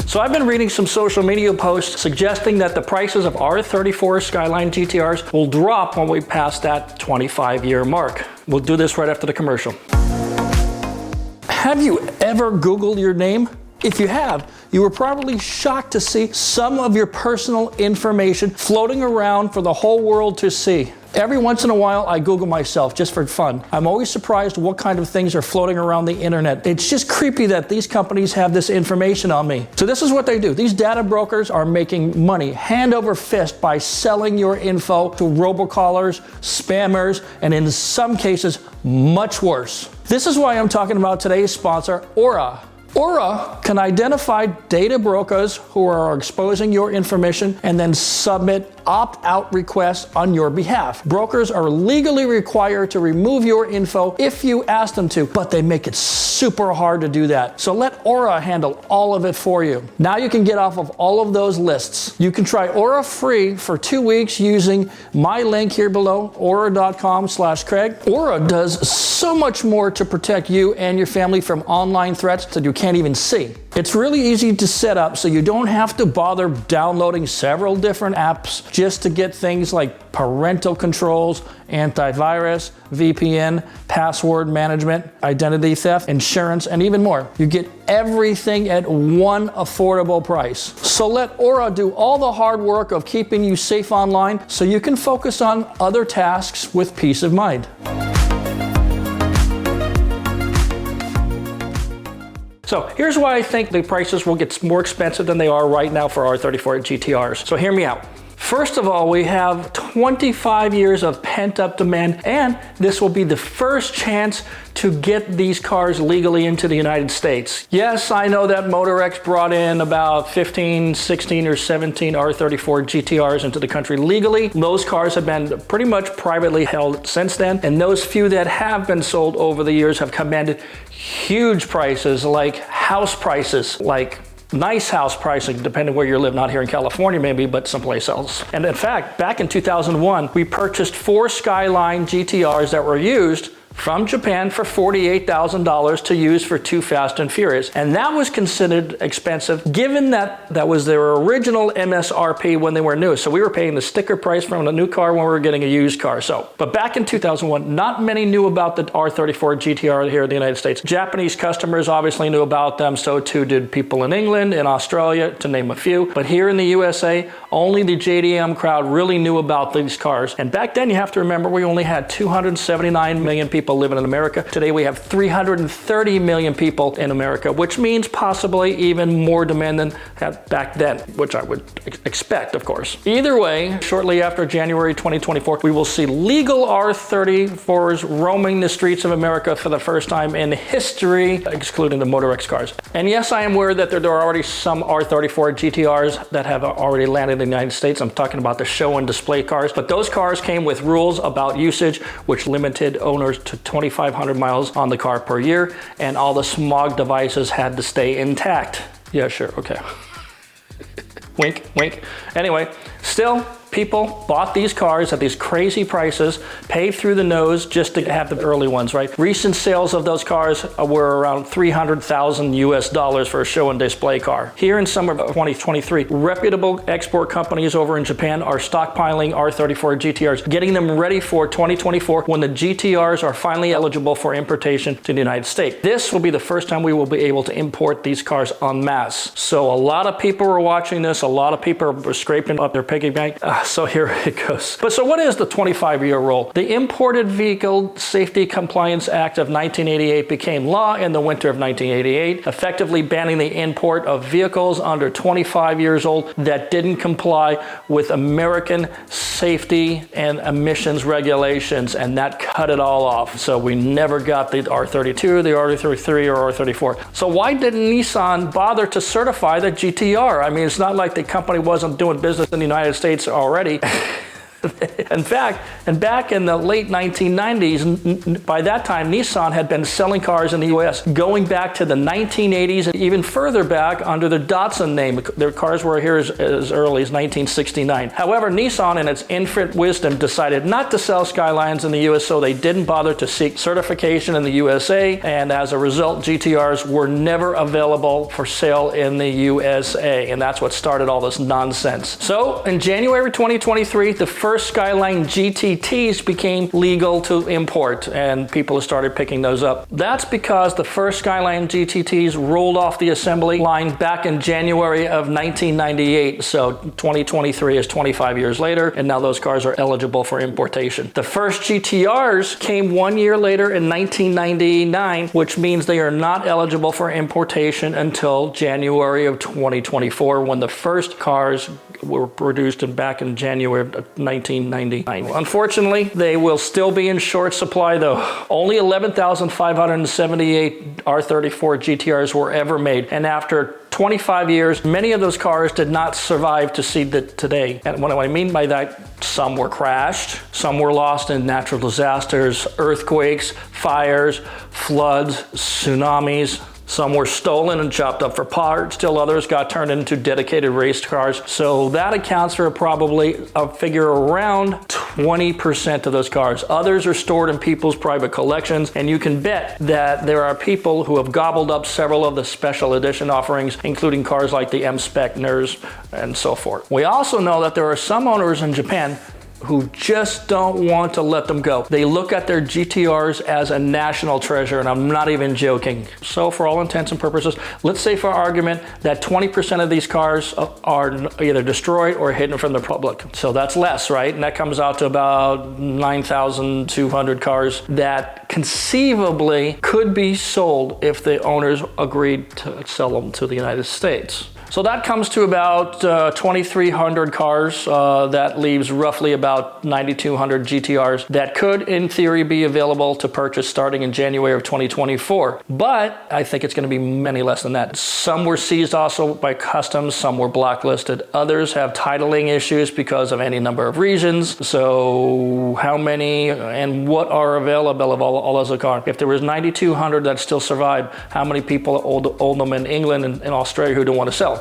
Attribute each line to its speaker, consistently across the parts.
Speaker 1: So I've been reading some social media posts suggesting that the prices of R34 Skyline GTRs will drop when we pass that 25-year mark. We'll do this right after the commercial. Have you ever Googled your name? If you have, you were probably shocked to see some of your personal information floating around for the whole world to see. Every once in a while, I Google myself just for fun. I'm always surprised what kind of things are floating around the internet. It's just creepy that these companies have this information on me. So this is what they do. These data brokers are making money hand over fist by selling your info to robocallers, spammers, and in some cases, much worse. This is why I'm talking about today's sponsor, Aura. Aura can identify data brokers who are exposing your information and then submit opt-out requests on your behalf. Brokers are legally required to remove your info if you ask them to, but they make it super hard to do that. So let Aura handle all of it for you. Now you can get off of all of those lists. You can try Aura free for 2 weeks using my link here below, aura.com/Craig. Aura does so much more to protect you and your family from online threats that you can't even see. It's really easy to set up so you don't have to bother downloading several different apps just to get things like parental controls, antivirus, VPN, password management, identity theft, insurance, and even more. You get everything at one affordable price. So let Aura do all the hard work of keeping you safe online so you can focus on other tasks with peace of mind. So here's why I think the prices will get more expensive than they are right now for R34 GTRs. So hear me out. First of all, we have 25 years of pent-up demand, and this will be the first chance to get these cars legally into the United States. Yes, I know that MotorX brought in about 15, 16, or 17 R34 GTRs into the country legally. Those cars have been pretty much privately held since then, and those few that have been sold over the years have commanded huge prices, like house prices, like nice house pricing, depending where you live, not here in California maybe, but someplace else. And in fact, back in 2001, we purchased 4 Skyline GTRs that were used from Japan for $48,000 to use for 2 Fast and Furious. And that was considered expensive given that that was their original MSRP when they were new. So we were paying the sticker price from a new car when we were getting a used car. But back in 2001, not many knew about the R34 GTR here in the United States. Japanese customers obviously knew about them, so too did people in England and Australia, to name a few. But here in the USA, only the JDM crowd really knew about these cars. And back then, you have to remember, we only had 279 million people living in America. Today we have 330 million people in America, which means possibly even more demand than back then, which I would expect, of course. Either way, shortly after January 2024, we will see legal R34s roaming the streets of America for the first time in history, excluding the MotorX cars. And yes, I am aware that there are already some R34 GTRs that have already landed in the United States. I'm talking about the show and display cars, but those cars came with rules about usage, which limited owners to 2,500 miles on the car per year, and all the smog devices had to stay intact. Yeah, sure, okay. Wink, wink. Anyway, still, people bought these cars at these crazy prices, paid through the nose just to have the early ones, right? Recent sales of those cars were around $300,000 US for a show and display car. Here in summer of 2023, reputable export companies over in Japan are stockpiling R34 GTRs, getting them ready for 2024 when the GTRs are finally eligible for importation to the United States. This will be the first time we will be able to import these cars en masse. So a lot of people were watching this, a lot of people were scraping up their piggy bank. So here it goes. But so what is the 25-year rule? The Imported Vehicle Safety Compliance Act of 1988 became law in the winter of 1988, effectively banning the import of vehicles under 25 years old that didn't comply with American safety and emissions regulations, and that cut it all off. So we never got the R32, the R33, or R34. So why didn't Nissan bother to certify the GTR? I mean, it's not like the company wasn't doing business in the United States already. In fact, and back in the late 1990s, by that time, Nissan had been selling cars in the US going back to the 1980s and even further back under the Datsun name. Their cars were here as early as 1969. However, Nissan, in its infinite wisdom, decided not to sell Skylines in the US, so they didn't bother to seek certification in the USA, and as a result, GTRs were never available for sale in the USA, and that's what started all this nonsense. So, in January 2023, the first Skyline GTTs became legal to import, and people started picking those up. That's because the first Skyline GTTs rolled off the assembly line back in January of 1998, so 2023 is 25 years later, and now those cars are eligible for importation. The first GTRs came 1 year later in 1999, which means they are not eligible for importation until January of 2024, when the first cars were produced back in January of 1999. Unfortunately, they will still be in short supply though. Only 11,578 R34 GTRs were ever made, and after 25 years, many of those cars did not survive to see today. And what I mean by that, some were crashed, some were lost in natural disasters, earthquakes, fires, floods, tsunamis. Some were stolen and chopped up for parts, still others got turned into dedicated race cars. So that accounts for probably a figure around 20% of those cars. Others are stored in people's private collections, and you can bet that there are people who have gobbled up several of the special edition offerings, including cars like the M-Spec NERS and so forth. We also know that there are some owners in Japan who just don't want to let them go. They look at their GTRs as a national treasure, and I'm not even joking. So for all intents and purposes, let's say for argument that 20% of these cars are either destroyed or hidden from the public. So that's less, right? And that comes out to about 9,200 cars that conceivably could be sold if the owners agreed to sell them to the United States. So that comes to about 2,300 cars. That leaves roughly about 9,200 GTRs that could, in theory, be available to purchase starting in January of 2024. But I think it's going to be many less than that. Some were seized also by customs, some were blacklisted. Others have titling issues because of any number of reasons. So how many and what are available of all those cars? If there was 9,200 that still survived, how many people own them in England and Australia who don't want to sell?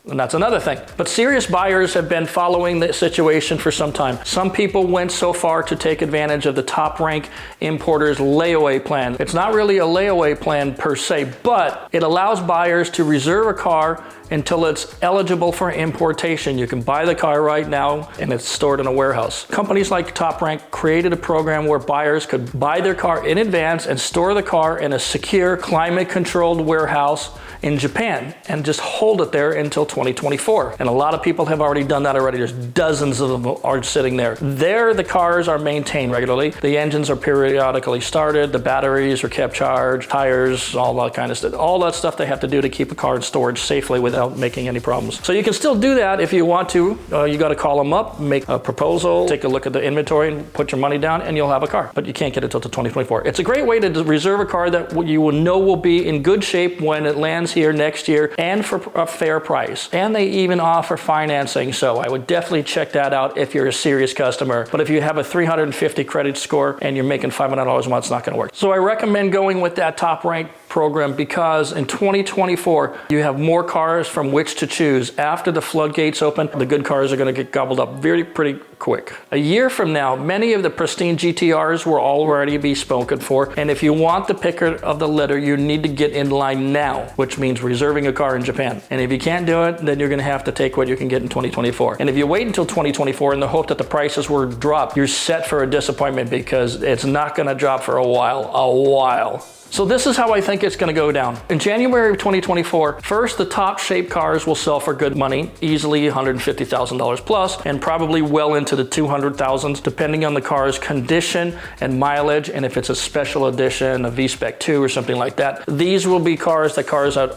Speaker 1: And that's another thing. But serious buyers have been following the situation for some time. Some people went so far to take advantage of the top rank importer's layaway plan. It's not really a layaway plan per se, but it allows buyers to reserve a car until it's eligible for importation. You can buy the car right now and it's stored in a warehouse. Companies like Top Rank created a program where buyers could buy their car in advance and store the car in a secure, climate-controlled warehouse in Japan and just hold it there until 2024. And a lot of people have already done that already. There's dozens of them are sitting there. There, the cars are maintained regularly. The engines are periodically started. The batteries are kept charged, tires, all that kind of stuff. All that stuff they have to do to keep a car in storage safely without making any problems. So you can still do that if you want to. You got to call them up, make a proposal, take a look at the inventory and put your money down and you'll have a car. But you can't get it until 2024. It's a great way to reserve a car that you will know will be in good shape when it lands here next year and for a fair price. And they even offer financing, so I would definitely check that out if you're a serious customer. But if you have a 350 credit score and you're making $500 a month, it's not going to work. So I recommend going with that Top Rank program because in 2024 you have more cars from which to choose. After the floodgates open, the good cars are going to get gobbled up pretty quick. A year from now, many of the pristine GTRs will already be spoken for, and if you want the picker of the litter, you need to get in line now, which means reserving a car in Japan. And if you can't do it, then you're going to have to take what you can get in 2024. And if you wait until 2024 in the hope that the prices will drop, you're set for a disappointment because it's not going to drop for a while. So this is how I think it's going to go down. In January of 2024, first the top shape cars will sell for good money, easily $150,000 plus, and probably well into the 200,000s, depending on the car's condition and mileage, and if it's a special edition, a V-Spec 2 or something like that. These will be cars that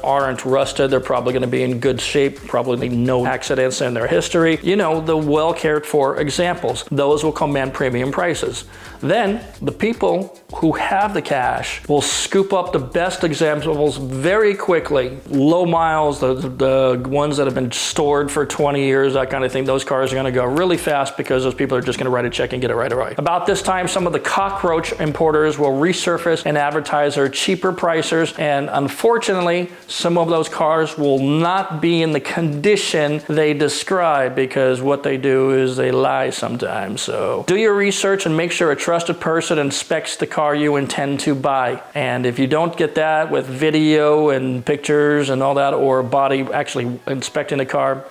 Speaker 1: aren't rusted. They're probably going to be in good shape, probably no accidents in their history. You know, the well cared for examples. Those will command premium prices. Then the people who have the cash will scoop up the best examples very quickly. Low miles, the ones that have been stored for 20 years, that kind of thing, those cars are going to go really fast because those people are just going to write a check and get it right away. About this time, some of the cockroach importers will resurface and advertise their cheaper pricers, and unfortunately, some of those cars will not be in the condition they describe because what they do is they lie sometimes. So do your research and make sure a trusted person inspects the car you intend to buy. And if you don't get that with video and pictures and all that, or body actually inspecting the car,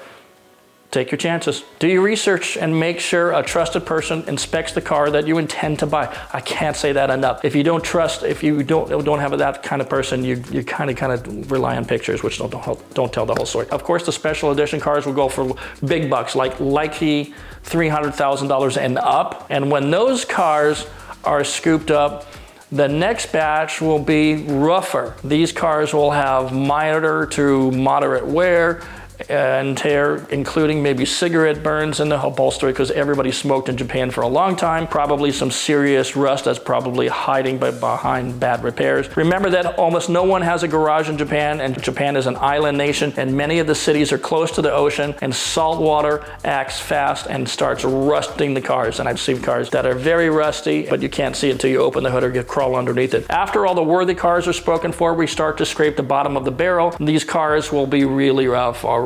Speaker 1: take your chances. Do your research and make sure a trusted person inspects the car that you intend to buy. I can't say that enough. If you don't trust, if you don't have that kind of person, you kind of rely on pictures, which don't tell the whole story. Of course, the special edition cars will go for big bucks, like likely $300,000 and up. And when those cars are scooped up, the next batch will be rougher. These cars will have minor to moderate wear and tear, including maybe cigarette burns in the upholstery because everybody smoked in Japan for a long time. Probably some serious rust that's probably hiding behind bad repairs. Remember that almost no one has a garage in Japan, and Japan is an island nation, and many of the cities are close to the ocean, and salt water acts fast and starts rusting the cars. And I've seen cars that are very rusty, but you can't see it until you open the hood or crawl underneath it. After all the worthy cars are spoken for, we start to scrape the bottom of the barrel. These cars will be really rough or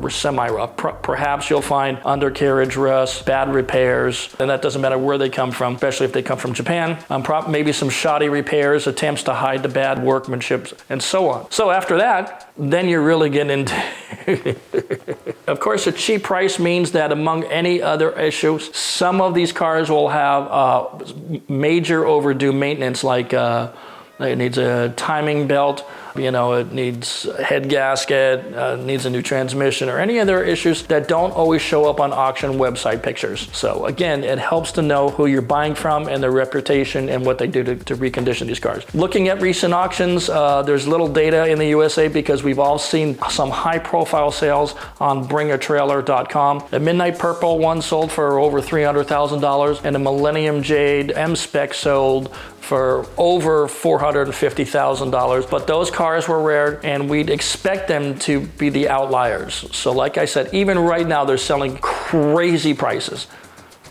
Speaker 1: semi-rough. Perhaps you'll find undercarriage rust, bad repairs, and that doesn't matter where they come from, especially if they come from Japan. Maybe some shoddy repairs, attempts to hide the bad workmanship, and so on. So after that, then you're really getting into... Of course, a cheap price means that among any other issues, some of these cars will have major overdue maintenance, like it needs a timing belt, it needs a head gasket, needs a new transmission, or any other issues that don't always show up on auction website pictures. So again, it helps to know who you're buying from and their reputation and what they do to recondition these cars. Looking at recent auctions, there's little data in the USA because we've all seen some high-profile sales on bringatrailer.com. The Midnight Purple one sold for over $300,000, and the Millennium Jade M-Spec sold for over $450,000, but those cars were rare and we'd expect them to be the outliers. So like I said, even right now they're selling crazy prices,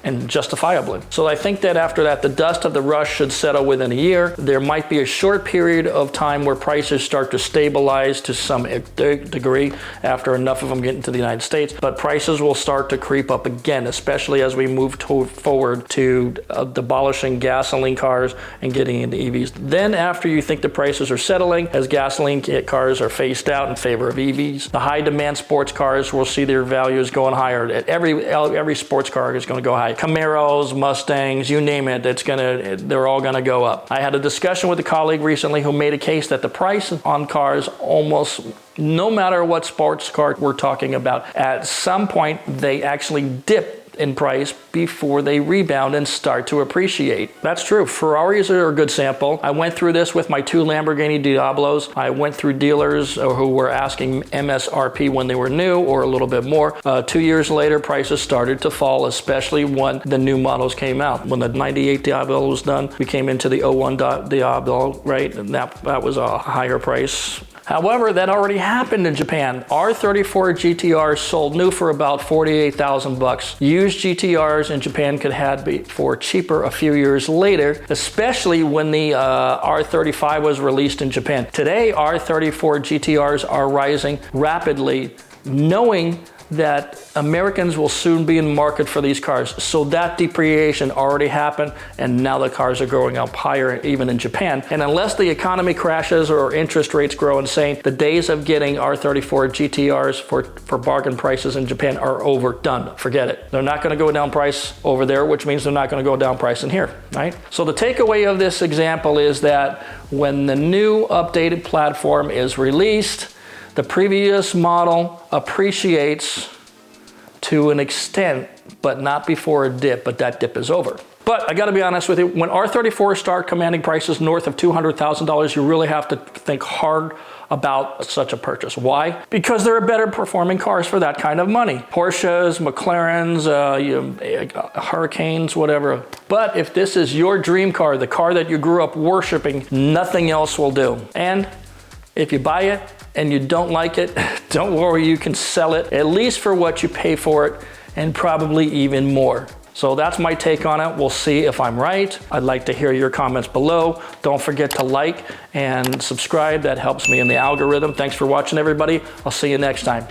Speaker 1: and justifiably. So I think that after that, the dust of the rush should settle within a year. There might be a short period of time where prices start to stabilize to some degree after enough of them get into the United States, but prices will start to creep up again, especially as we move forward to abolishing gasoline cars and getting into EVs. Then after you think the prices are settling, as gasoline cars are phased out in favor of EVs, the high demand sports cars will see their values going higher. Every sports car is going to go high. Camaros, Mustangs, you name it, they're all gonna go up. I had a discussion with a colleague recently who made a case that the price on cars, almost no matter what sports car we're talking about, at some point they actually dip in price before they rebound and start to appreciate. That's true. Ferraris are a good sample. I went through this with my 2 Lamborghini Diablos. I went through dealers who were asking MSRP when they were new or a little bit more. 2 years later, prices started to fall, especially when the new models came out. When the 98 Diablo was done, we came into the 01 Diablo, right? And that was a higher price. However, that already happened in Japan. R34 GTR sold new for about $48,000. Used GTRs in Japan could have for cheaper a few years later, especially when the R35 was released in Japan. Today, R34 GTRs are rising rapidly, knowing that Americans will soon be in the market for these cars. So that depreciation already happened, and now the cars are going up higher even in Japan. And unless the economy crashes or interest rates grow insane, the days of getting R34 GTRs for bargain prices in Japan are over. Done. Forget it. They're not going to go down price over there, which means they're not going to go down price in here, right? So the takeaway of this example is that when the new updated platform is released, the previous model appreciates to an extent, but not before a dip, but that dip is over. But I gotta be honest with you, when R34s start commanding prices north of $200,000, you really have to think hard about such a purchase. Why? Because there are better performing cars for that kind of money. Porsches, McLarens, Hurricanes, whatever. But if this is your dream car, the car that you grew up worshiping, nothing else will do. And if you buy it and you don't like it, don't worry, you can sell it at least for what you pay for it and probably even more. So that's my take on it. We'll see if I'm right. I'd like to hear your comments below. Don't forget to like and subscribe. That helps me in the algorithm. Thanks for watching, everybody. I'll see you next time.